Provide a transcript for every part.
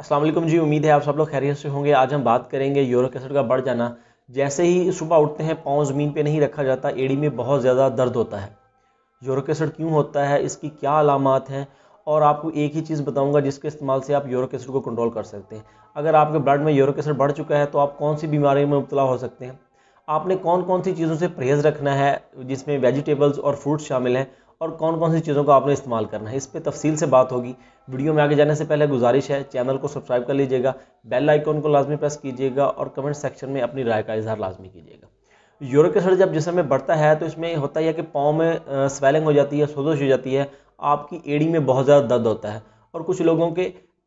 अस्सलाम वालेकुम जी, उम्मीद है आप सब लोग खैरियत से होंगे। आज हम बात करेंगे यूरिक एसिड का बढ़ जाना। जैसे ही सुबह उठते हैं पाँव ज़मीन पे नहीं रखा जाता, एड़ी में बहुत ज़्यादा दर्द होता है। यूरिक एसिड क्यों होता है, इसकी क्या अलामात हैं, और आपको एक ही चीज़ बताऊंगा जिसके इस्तेमाल से आप यूरिक एसिड को कंट्रोल कर सकते हैं। अगर आपके ब्लड में यूरिक एसिड बढ़ चुका है तो आप कौन सी बीमारी में मुब्तला हो सकते हैं, आपने कौन कौन सी चीज़ों से परहेज़ रखना है जिसमें वेजिटेबल्स और फ्रूट्स शामिल हैं, और कौन कौन सी चीज़ों का आपने इस्तेमाल करना है, इस पर तफसील से बात होगी। वीडियो में आगे जाने से पहले गुजारिश है, चैनल को सब्सक्राइब कर लीजिएगा, बेल आइकॉन को लाजमी प्रेस कीजिएगा और कमेंट सेक्शन में अपनी राय का इजहार लाजमी कीजिएगा। यूरिक एसिड जब जिस्म में बढ़ता है तो इसमें होता है कि पाँव में स्वेलिंग हो जाती है, सोजश हो जाती है, आपकी एड़ी में बहुत ज़्यादा दर्द होता है, और कुछ लोगों के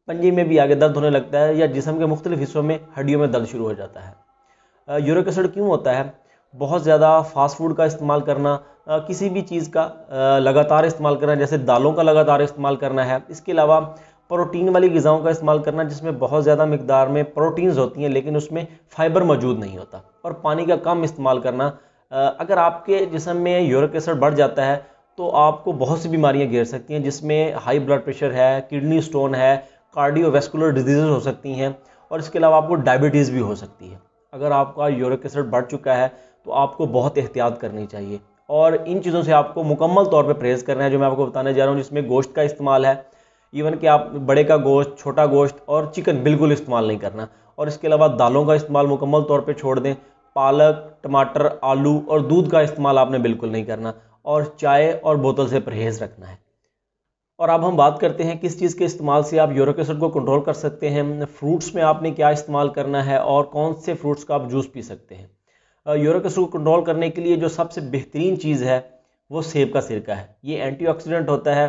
पंजे में भी आगे दर्द होने लगता है, या जिस्म के मुख्तलिफ हिस्सों में हड्डियों में दर्द शुरू हो जाता है। यूरिक एसिड क्यों होता है? बहुत ज़्यादा फास्ट फूड का इस्तेमाल करना, किसी भी चीज़ का लगातार इस्तेमाल करना, जैसे दालों का लगातार इस्तेमाल करना है। इसके अलावा प्रोटीन वाली ग़िज़ाओं का इस्तेमाल करना जिसमें बहुत ज़्यादा मिकदार में प्रोटीन्स होती हैं लेकिन उसमें फाइबर मौजूद नहीं होता, और पानी का कम इस्तेमाल करना। अगर आपके जिस्म में यूरिक एसिड बढ़ जाता है तो आपको बहुत सी बीमारियां घेर सकती हैं, जिसमें हाई ब्लड प्रेशर है, किडनी स्टोन है, कार्डियोवैस्कुलर डिजीज़ हो सकती हैं, और इसके अलावा आपको डायबिटीज़ भी हो सकती है। अगर आपका यूरिक एसिड बढ़ चुका है तो आपको बहुत एहतियात करनी चाहिए, और इन चीज़ों से आपको मुकम्मल तौर पे परहेज़ करना है जो मैं आपको बताने जा रहा हूँ, जिसमें गोश्त का इस्तेमाल है। इवन कि आप बड़े का गोश्त, छोटा गोश्त और चिकन बिल्कुल इस्तेमाल नहीं करना, और इसके अलावा दालों का इस्तेमाल मुकम्मल तौर पे छोड़ दें। पालक, टमाटर, आलू और दूध का इस्तेमाल आपने बिल्कुल नहीं करना, और चाय और बोतल से परहेज़ रखना है। और अब हम बात करते हैं किस चीज़ के इस्तेमाल से आप यूरिक एसिड को कंट्रोल कर सकते हैं। फ्रूट्स में आपने क्या इस्तेमाल करना है और कौन से फ्रूट्स का आप जूस पी सकते हैं। यूरिक एसिड को कंट्रोल करने के लिए जो सबसे बेहतरीन चीज़ है वो सेब का सिरका है। ये एंटीऑक्सीडेंट होता है।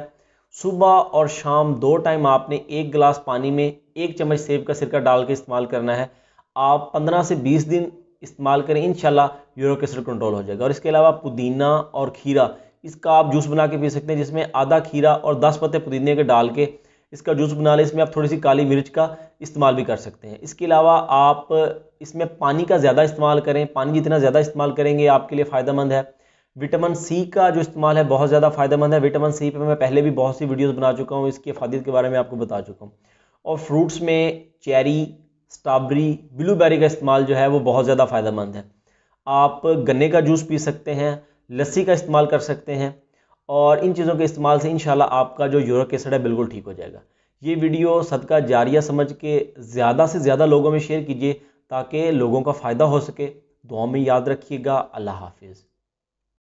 सुबह और शाम 2 टाइम आपने 1 गिलास पानी में 1 चम्मच सेब का सिरका डाल के इस्तेमाल करना है। आप 15 से 20 दिन इस्तेमाल करें, इंशाल्लाह यूरिक एसिड कंट्रोल हो जाएगा। और इसके अलावा पुदीना और खीरा, इसका आप जूस बना के पी सकते हैं, जिसमें आधा खीरा और 10 पत्ते पुदीने के डाल के इसका जूस बना लें। इसमें आप थोड़ी सी काली मिर्च का इस्तेमाल भी कर सकते हैं। इसके अलावा आप इसमें पानी का ज़्यादा इस्तेमाल करें, पानी जितना ज़्यादा इस्तेमाल करेंगे आपके लिए फ़ायदेमंद है। विटामिन सी का जो इस्तेमाल है बहुत ज़्यादा फ़ायदेमंद है। विटामिन सी पे मैं पहले भी बहुत सी वीडियोस बना चुका हूँ, इसकी फ़ायदे के बारे में आपको बता चुका हूँ। और फ्रूट्स में चेरी, स्ट्रॉबेरी, ब्लूबेरी का इस्तेमाल जो है वो बहुत ज़्यादा फ़ायदेमंद है। आप गन्ने का जूस पी सकते हैं, लस्सी का इस्तेमाल कर सकते हैं, और इन चीज़ों के इस्तेमाल से इंशाल्लाह आपका जो यूरिक एसिड है बिल्कुल ठीक हो जाएगा। ये वीडियो सदका जारिया समझ के ज़्यादा से ज़्यादा लोगों में शेयर कीजिए ताकि लोगों का फ़ायदा हो सके। दुआ में याद रखिएगा। अल्लाह हाफिज़।